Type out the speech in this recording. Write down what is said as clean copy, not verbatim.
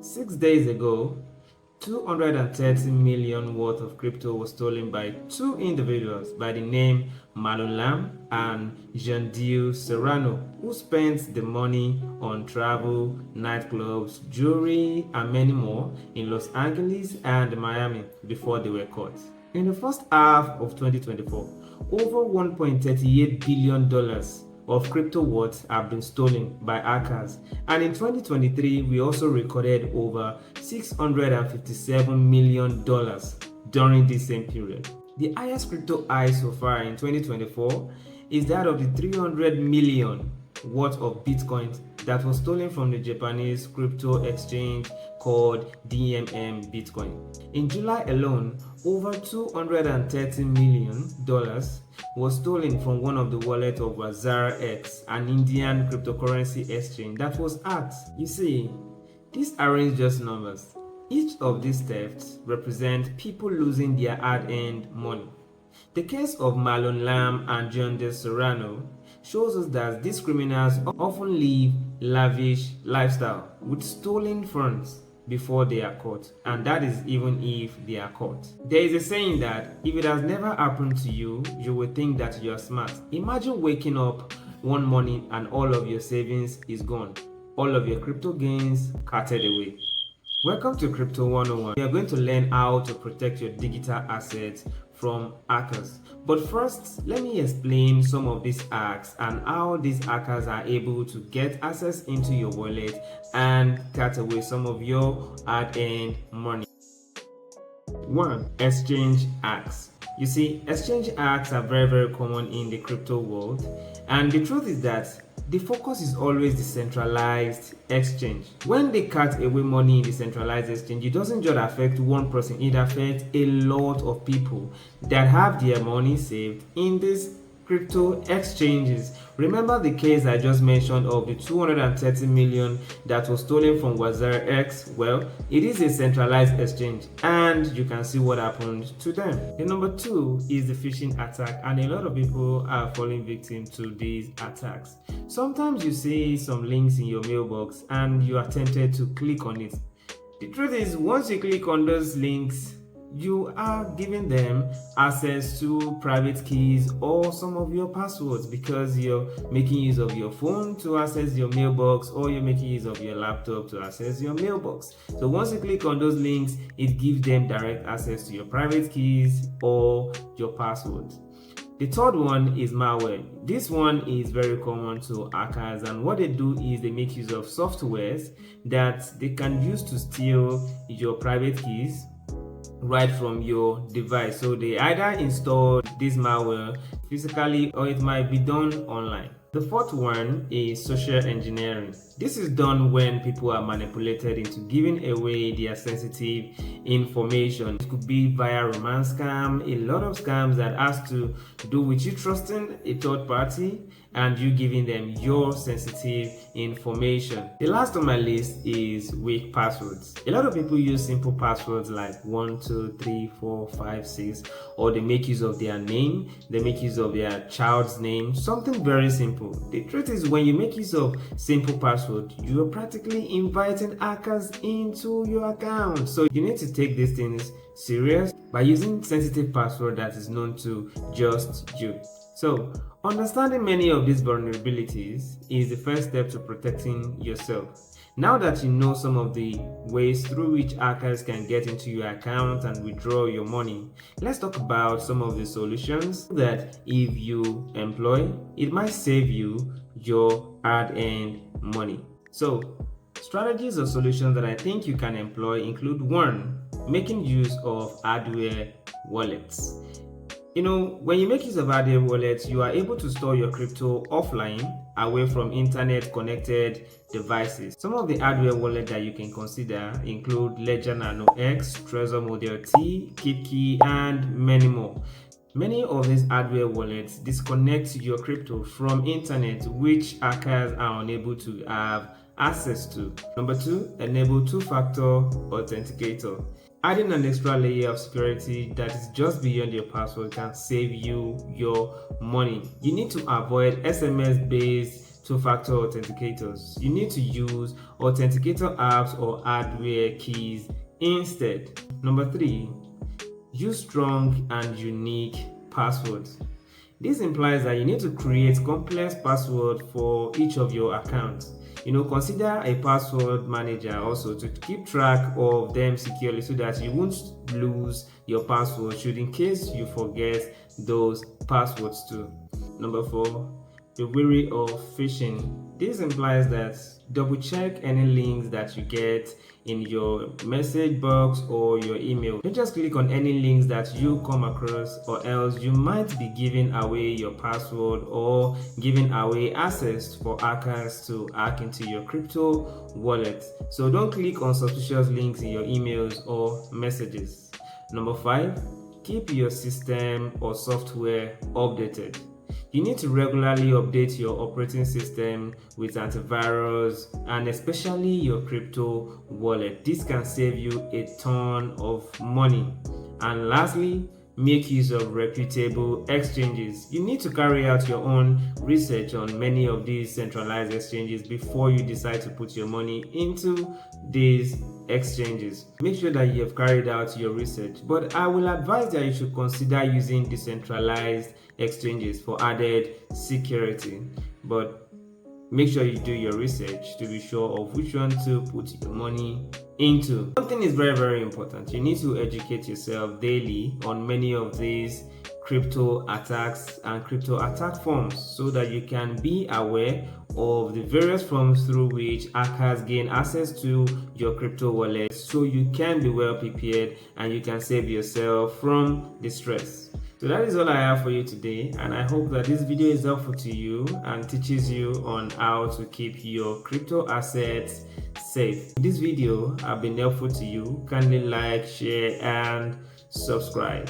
6 days ago, 230 million worth of crypto was stolen by two individuals by the name Malone and Jeandiel Serrano, who spent the money on travel, nightclubs, jewelry, and many more in Los Angeles and Miami before they were caught. In the first half of 2024, over $1.38 billion of crypto worth have been stolen by hackers, and in 2023 we also recorded over $657 million during this same period. The highest crypto high so far in 2024 is that of the 300 million worth of Bitcoins that was stolen from the Japanese crypto exchange called DMM Bitcoin. In July alone, over $230 million was stolen from one of the wallets of WazirX, an Indian cryptocurrency exchange that was hacked. You see, these aren't just numbers. Each of these thefts represent people losing their hard-earned money. The case of Malone and Jeandiel Serrano shows us that these criminals often live lavish lifestyle with stolen funds before they are caught, and that is even if they are caught. There is a saying that if it has never happened to you, you will think that you are smart. Imagine waking up one morning and all of your savings is gone, all of your crypto gains carted away. Welcome to Crypto 101. We are going to learn how to protect your digital assets from hackers. But first, let me explain some of these hacks and how these hackers are able to get access into your wallet and cut away some of your hard-earned money. 1. Exchange hacks. You see, exchange hacks are very common in the crypto world, and the truth is that the focus is always the centralized exchange. When they cut away money in the centralized exchange, it doesn't just affect one person, it affects a lot of people that have their money saved in these crypto exchanges. Remember the case I just mentioned of the 230 million that was stolen from WazirX? Well, it is a centralized exchange, and you can see what happened to them. The number 2 is the phishing attack, and a lot of people are falling victim to these attacks. Sometimes you see some links in your mailbox and you are tempted to click on it. The truth is, once you click on those links, you are giving them access to private keys or some of your passwords, because you're making use of your phone to access your mailbox, or you're making use of your laptop to access your mailbox. So once you click on those links, it gives them direct access to your private keys or your passwords. The third one is malware. This one is very common to hackers, and what they do is they make use of softwares that they can use to steal your private keys right from your device. So they either install this malware physically, or it might be done online. The fourth one is social engineering. This is done when people are manipulated into giving away their sensitive information. It could be via romance scam, a lot of scams that has to do with you trusting a third party and you giving them your sensitive information. The last on my list is weak passwords. A lot of people use simple passwords like 1, 2, 3, 4, 5, 6, or they make use of their name, they make use of their child's name, something very simple. The truth is, when you make use of simple password, you are practically inviting hackers into your account. So you need to take these things serious by using sensitive password that is known to just you. So understanding many of these vulnerabilities is the first step to protecting yourself. Now that you know some of the ways through which hackers can get into your account and withdraw your money, let's talk about some of the solutions that if you employ, it might save you your hard-earned money. So strategies or solutions that I think you can employ include: 1. Making use of hardware wallets. You know, when you make use of hardware wallets, you are able to store your crypto offline, away from internet connected devices. Some of the hardware wallets that you can consider include Ledger Nano X, Trezor Model T, KeepKey, and many more. Many of these hardware wallets disconnect your crypto from internet, which hackers are unable to have access to. Number 2, enable two-factor authenticator. Adding an extra layer of security that is just beyond your password can save you your money. You need to avoid SMS-based two-factor authenticators. You need to use authenticator apps or hardware keys instead. Number 3, use strong and unique passwords. This implies that you need to create complex password for each of your accounts. Consider a password manager also to keep track of them securely so that you won't lose your password should in case you forget those passwords too. Number 4, be wary of phishing. This implies that double check any links that you get in your message box or your email. Don't just click on any links that you come across, or else you might be giving away your password or giving away access for hackers to hack into your crypto wallet. So don't click on suspicious links in your emails or messages. Number 5, keep your system or software updated. You need to regularly update your operating system with antivirus and especially your crypto wallet. This can save you a ton of money. And lastly, make use of reputable exchanges. You need to carry out your own research on many of these centralized exchanges before you decide to put your money into these exchanges. Make sure that you have carried out your research, but I will advise that you should consider using decentralized exchanges for added security. But make sure you do your research to be sure of which one to put your money into. Something is very, very important. You need to educate yourself daily on many of these crypto attacks and crypto attack forms so that you can be aware of the various forms through which hackers gain access to your crypto wallet, so you can be well prepared and you can save yourself from distress. So that is all I have for you today, and I hope that this video is helpful to you and teaches you on how to keep your crypto assets safe. If this video has been helpful to you, kindly like, share and subscribe.